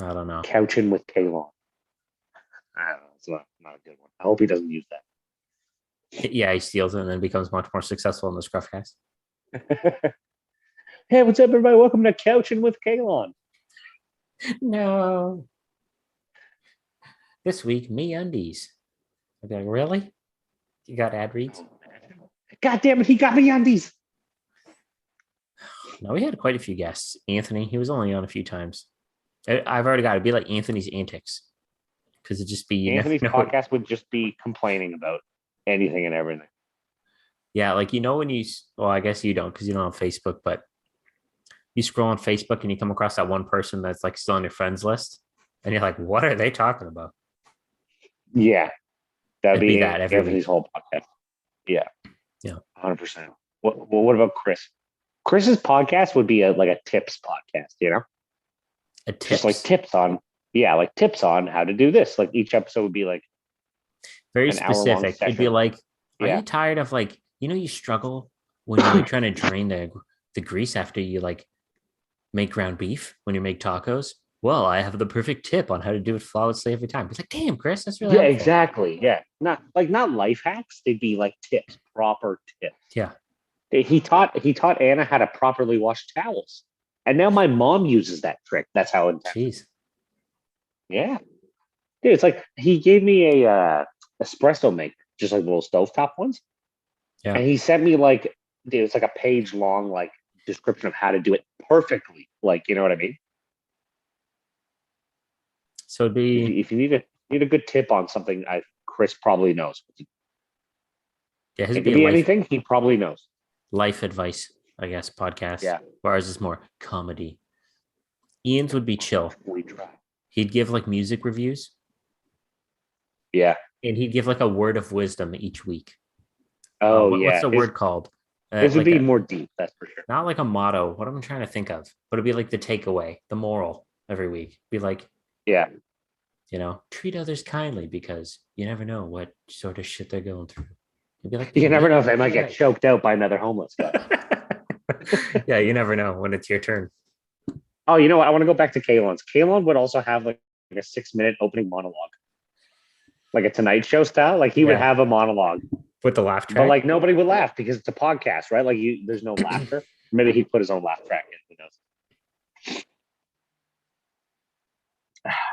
I don't know. Couching with Kalon. I don't know. It's not a good one. I hope he doesn't use that. Yeah, he steals it and then becomes much more successful in the ScruffCast. Hey, what's up, everybody? Welcome to Couching with Kalon. No. This week, me undies. I'd be like, really? You got ad reads? God damn it, he got me undies. No, we had quite a few guests. Anthony, he was only on a few times. I've already got it. It'd be like Anthony's antics. Because it'd just be Anthony's podcast would just be complaining about anything and everything. Yeah, like when you, well, I guess you don't because you don't have Facebook, but you scroll on Facebook and you come across that one person that's like still on your friends list, and you're like, what are they talking about? Yeah, that'd It'd be be that every Anthony's whole podcast. Yeah, 100%. What about Chris? Chris's podcast would be like a tips podcast, you know, just like tips on how to do this. Like each episode would be like very an hour-long specific. It'd be session. like, are you tired of like, you struggle when you're like trying to drain the grease after you like make ground beef when you make tacos? Well, I have the perfect tip on how to do it flawlessly every time. It's like, damn, Chris, that's really helpful. Exactly. Yeah, not life hacks. They'd be like tips, proper tips. Yeah. He taught Anna how to properly wash towels, and now my mom uses that trick. That's how intense. Jeez. Yeah, dude, it's like he gave me a espresso maker, just like little stovetop ones. Yeah. And he sent me like, dude, it's like a page long like description of how to do it perfectly. Like, you know what I mean? So it'd be if you need a good tip on something, Chris probably knows. Yeah, it could be anything. He probably knows. Life advice, I guess, podcast. Yeah. Whereas it's more comedy. Ian's would be chill. We try. He'd give like music reviews. Yeah. And he'd give like a word of wisdom each week. Oh, what's the word called? This would be more deep, that's for sure. Not like a motto. What am I trying to think of? But it'd be like the takeaway, the moral every week. Be like, yeah, treat others kindly because you never know what sort of shit they're going through. You'd be like, you never know if they might get choked out by another homeless guy. Yeah, you never know when it's your turn. Oh, you know what? I want to go back to Kalon's. Kalon would also have like a 6-minute opening monologue, like a Tonight Show style. Like he would have a monologue with the laugh track, but like nobody would laugh because it's a podcast, right? Like there's no laughter. Maybe he'd put his own laugh track in. Who knows?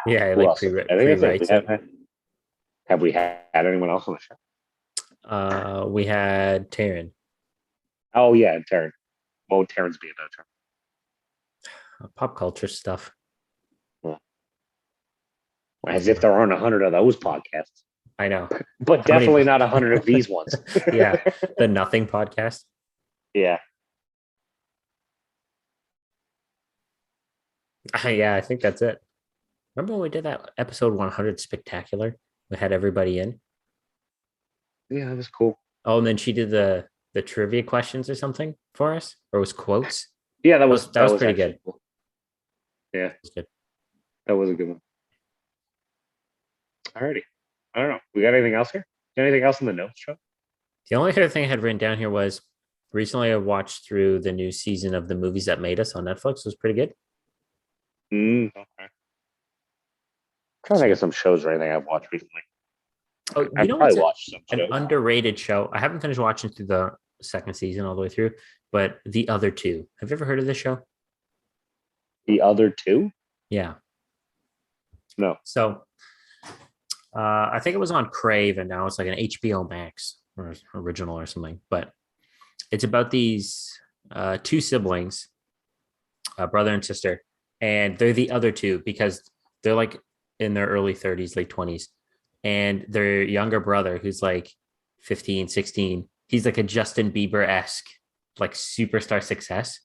Yeah, like pre-writes. Have we had anyone else on the show? We had Taryn. Oh yeah, Taryn. What would Taryn's be about? Pop culture stuff. Yeah. As if there aren't 100 of those podcasts. I know, but definitely not 100 of these ones. Yeah, the Nothing podcast. Yeah. Yeah, I think that's it. Remember when we did that episode 100 spectacular? We had everybody in. Yeah, that was cool. Oh, and then she did the trivia questions or something for us, or it was quotes. Yeah, that was pretty good. Cool. Yeah, that was good. That was a good one. Alrighty, I don't know. We got anything else here? Anything else in the notes, Joe? The only other thing I had written down here was recently I watched through the new season of The Movies That Made Us on Netflix. It was pretty good. Okay. I'm trying to think of some shows or anything I've watched recently. Oh, I probably watched some shows. An underrated show. I haven't finished watching through the second season all the way through, but The Other Two. Have you ever heard of this show? The Other Two? Yeah. No. So I think it was on Crave, and now it's like an HBO Max or original or something. But it's about these two siblings, brother and sister, and they're the other two because they're like in their early 30s, late 20s, and their younger brother, who's like 15, 16, he's like a Justin Bieber-esque, like superstar success.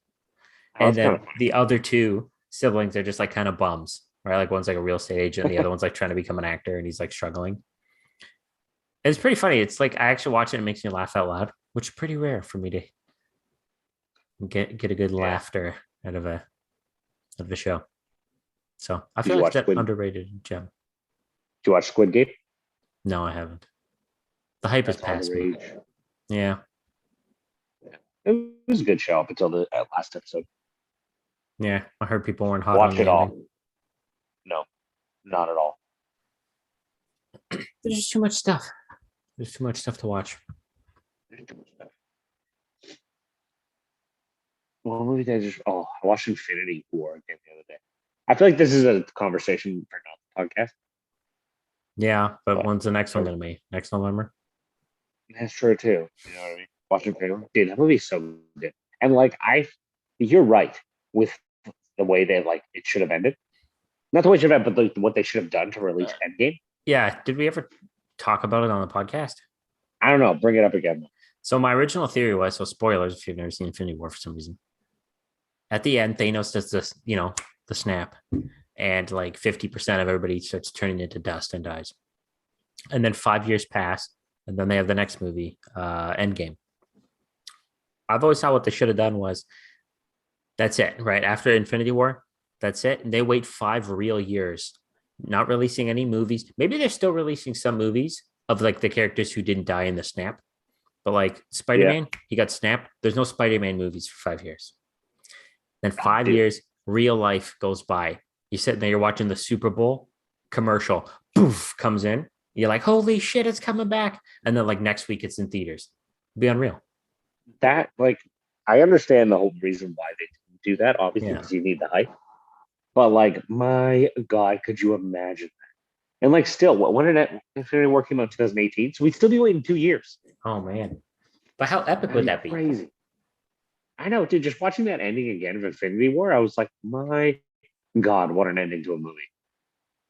Oh, And that's kind then of funny. the other two siblings are just like kind of bums, right? Like one's like a real estate agent, the other one's like trying to become an actor and he's like struggling. It's pretty funny. It's like I actually watch it and it makes me laugh out loud, which is pretty rare for me to get a good Yeah. laughter out of a show. So I Did feel you like watch it's an Squid? underrated gem. Did you watch Squid Game? No, I haven't. The hype has That's all the passed me. rage. Yeah. It was a good show up until the last episode. Yeah. I heard people weren't hot on Watch the it all. ending. No, not at all. There's just too much stuff. There's too much stuff to watch. Well, movie did I just I watched Infinity War again the other day. I feel like this is a conversation for not the podcast. Yeah, but But- when's the next one gonna be? Next November? That's true too. You know what I mean? Watching Infinity War, dude, that movie's so good. And like you're right with the way they like it should have ended. Not the way it should have ended, but like what they should have done to release Endgame. Yeah. Did we ever talk about it on the podcast? I don't know. Bring it up again. So my original theory was, so spoilers if you've never seen Infinity War for some reason. At the end, Thanos does this, the snap, and like 50% of everybody starts turning into dust and dies. And then 5 years pass, and then they have the next movie, Endgame. I've always thought what they should have done was that's it, right? After Infinity War, that's it. And they wait 5 real years, not releasing any movies. Maybe they're still releasing some movies of like the characters who didn't die in the snap. But like Spider-Man, he got snapped. There's no Spider-Man movies for 5 years. Then 5 years, real life goes by. You're sitting there, you're watching the Super Bowl commercial, poof, comes in. You're like, holy shit, it's coming back. And then like next week it's in theaters. It'd be unreal. That like I understand the whole reason why they didn't do that, obviously, Yeah. because you need the hype. But like, my God, could you imagine that? And like, still, when did Infinity War came out in 2018? So we'd still be waiting 2 years. Oh man. But how epic would that be? Crazy. I know, dude. Just watching that ending again of Infinity War, I was like, my God, what an ending to a movie!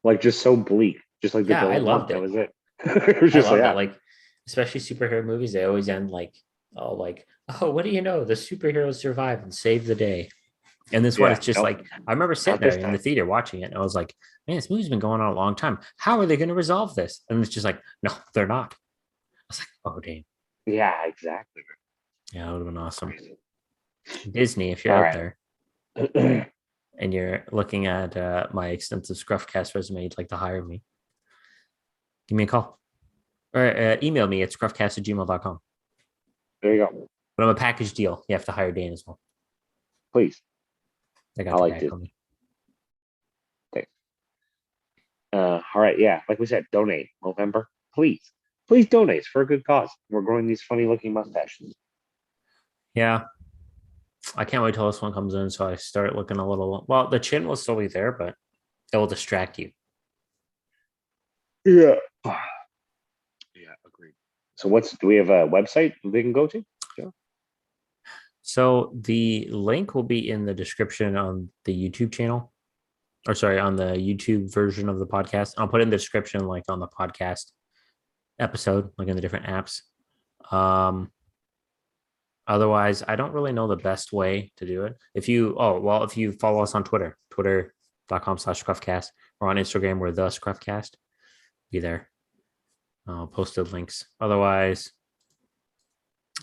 Like, just so bleak. Just like the Yeah, I build-up, loved that it. was it. It was I just love like, that. Like, especially superhero movies, they always end like, oh, what do you know? The superheroes survive and save the day. And this one, Yeah, it's just nope. like, I remember sitting this there in the time. theater watching it, and I was like, man, this movie's been going on a long time. How are they going to resolve this? And it's just like, no, they're not. I was like, oh, damn. Yeah, exactly. Yeah, that would have been awesome. Crazy. Disney, if you're All out right. there and you're looking at my extensive ScruffCast resume, you'd like to hire me, give me a call or email me at scruffcast@gmail.com. There you go. But I'm a package deal. You have to hire Dan as well. Please. I got I the like bag this. on me. All right. Yeah. Like we said, donate November. Please. Please donate. It's for a good cause. We're growing these funny looking mustaches. Yeah. I can't wait till this one comes in. So I start looking a little, well, the chin will still be there, but it will distract you. Yeah. Yeah. Agreed. So do we have a website they can go to? So the link will be in the description on the YouTube channel, or sorry, on the YouTube version of the podcast. I'll put it in the description, like on the podcast episode, like in the different apps. Otherwise, I don't really know the best way to do it. If you follow us on Twitter, twitter.com/scruffcast, or on Instagram, we're the ScruffCast. Be there. Posted links. Otherwise,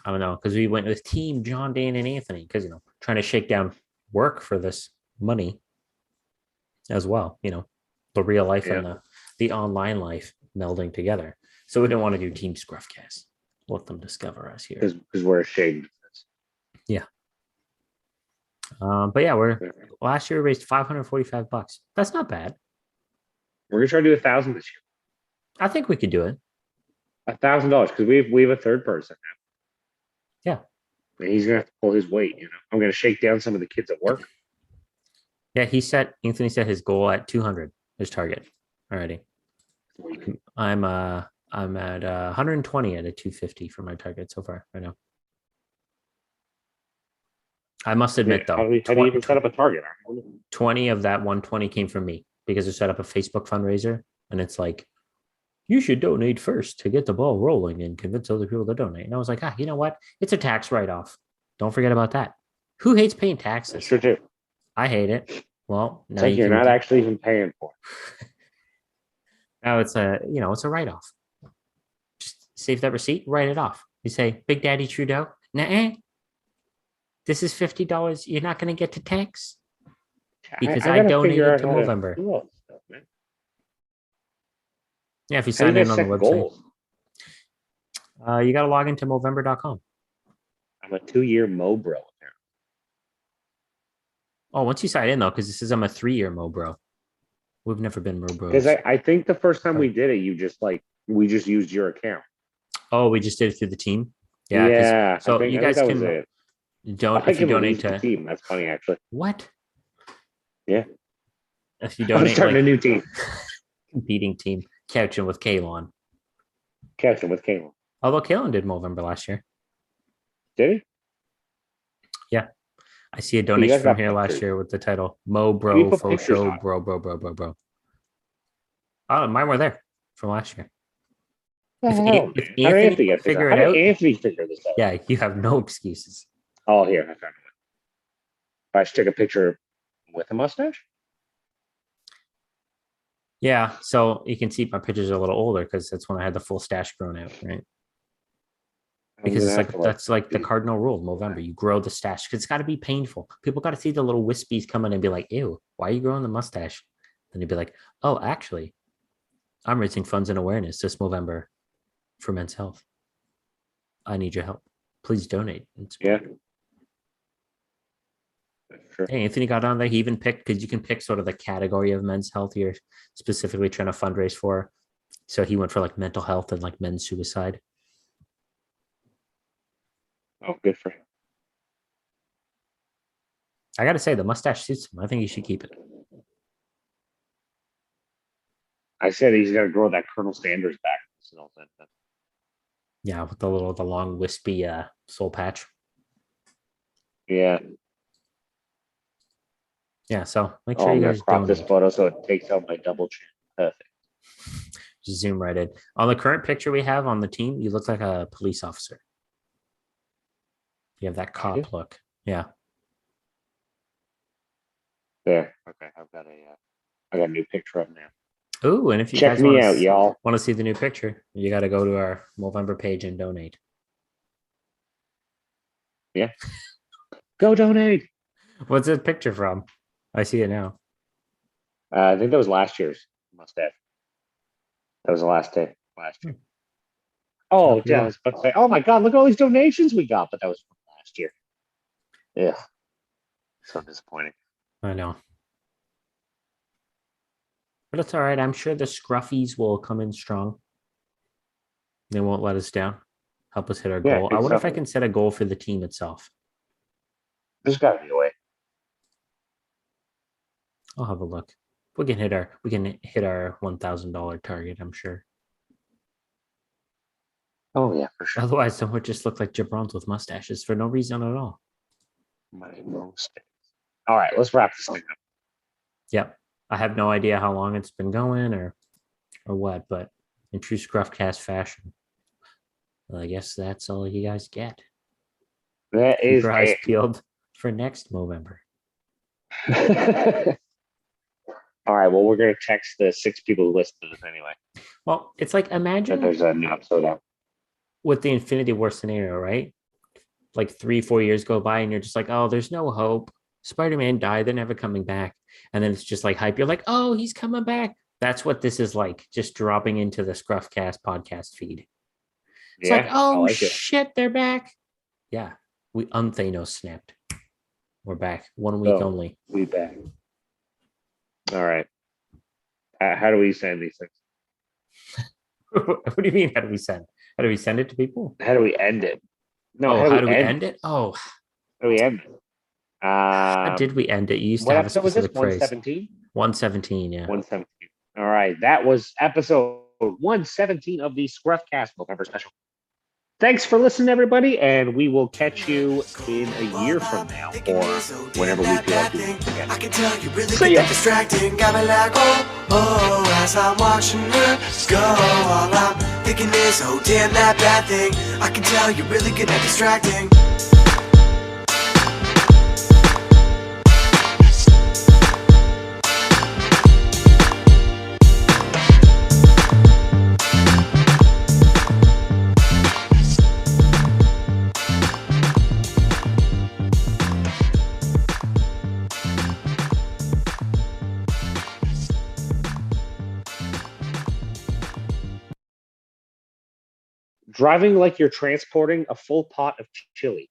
I don't know, because we went with Team John, Dan, and Anthony, because trying to shake down work for this money as well. The real life and the online life melding together. So we didn't want to do Team Scruffcast. Let them discover us here. Because we're ashamed of this. Yeah. But yeah, last year we raised $545. That's not bad. We're gonna try to do 1,000 this year. I think we could do it. $1,000 because we have a third person now. Yeah. And he's gonna have to pull his weight. I'm gonna shake down some of the kids at work. Yeah, Anthony set his goal at 200, his target already. I'm at 120 at a 250 for my target so far right now. I must admit, though, How do you even set up a target? 20 of that 120 came from me. because they set up a Facebook fundraiser, and it's like, you should donate first to get the ball rolling and convince other people to donate. And I was like, you know what? It's a tax write-off. Don't forget about that. Who hates paying taxes? That's true too. I hate it. Well, It's now like you're not actually even paying for it. now it's a write-off. Just save that receipt, write it off. You say, Big Daddy Trudeau, nah, this is $50 you're not going to get to tax because I gotta figure donated out to how Movember. do all this stuff, man. Yeah, if you How do sign you in guys on the set website, goals? You got to log into Movember.com. I'm a 2-year Mo bro. Oh, once you sign in though, because I'm a 3-year Mo bro. We've never been Mo bros. Because I think the first time we did it, we just used your account. Oh, we just did it through the team. Yeah. So I think you guys that was can it. don't I if you can donate release the to team. That's funny, actually. what? Yeah. If you I'm donate starting like a new team. competing team, couching with Kalon. Catching with Kalen. Although Kalon did Movember last year. Did he? I see a guys donation from got here last pictures. year with the title Mo You Bro put Faux pictures Show on. Bro. Oh, mine were there from last year. What the hell, If man? How did Anthony Anthony get figure How it did out, Anthony figure this out? yeah, you have no excuses. Oh, here. I found it. I should take a picture with a mustache? Yeah, so you can see my pictures are a little older because that's when I had the full stash grown out, right? Because it's like that's like the cardinal rule of Movember. You grow the stash because it's got to be painful. People got to see the little wispies come in and be like, "Ew, why are you growing the mustache?" Then you'd be like, "Oh, actually, I'm raising funds and awareness this Movember for men's health. I need your help. Please donate." Yeah. Sure. Hey, Anthony got on there. He even picked because you can pick sort of the category of men's health you're specifically trying to fundraise for. So he went for like mental health and like men's suicide. Oh, good for him. I got to say, the mustache suits him. I think you should keep it. I said he's got to grow that Colonel Sanders back. Yeah, with the long wispy soul patch. Yeah. Yeah, so make Oh, sure I'm you gonna guys crop this donate. photo so it takes out my double chin. Perfect. Just zoom right in. On the current picture we have on the team, you look like a police officer. You have that cop look. Yeah. There. Okay, I got a new picture up now. Ooh, and if you Check guys me out, y'all. want to see the new picture, you got to go to our Movember page and donate. Yeah. Go donate. What's this picture from? I see it now. I think that was last year's mustache. That was the last day last year. Oh, yeah, I was about to say, oh my God, look at all these donations we got, but that was from last year. Yeah. So disappointing. I know. But it's all right. I'm sure the scruffies will come in strong. They won't let us down. Help us hit our goal. I wonder if I can set a goal for the team itself. There's got to be a way. I'll have a look. We can hit our $1,000 target, I'm sure. Oh yeah, for sure. Otherwise, someone would just look like jabrons with mustaches for no reason at all. My mustache. All right, let's wrap this thing up. Yep. I have no idea how long it's been going or what, but in true ScruffCast fashion, well, I guess that's all you guys get. That Keep is your eyes peeled for next Movember. All right. Well, we're gonna text the 6 people who listened to this anyway. Well, it's like imagine there's a new episode out with the Infinity War scenario, right? Like 3-4 years go by and you're just like, oh, there's no hope. Spider-Man died, they're never coming back. And then it's just like hype. You're like, oh, he's coming back. That's what this is like, just dropping into the ScruffCast podcast feed. It's like, oh shit, they're back. Yeah, we Thanos snapped. We're back. 1 week only. We back. All right. How do we send these things? What do you mean? How do we send? How do we send it to people? How do we end it? No, how do we end it? Oh, how do we end it? how did we end it? You used to have a specific phrase. 117? 117, yeah. 117. All right. That was episode 117 of the ScruffCast Movember special. Thanks for listening, everybody, and we will catch you in a year from now or whenever we feel like doing it again. I can tell you really See get ya. that distracting. Got me like, oh, as I'm watching her go. All I'm thinking is, oh, damn, that bad thing. I can tell you really get that distracting. Driving like you're transporting a full pot of chili.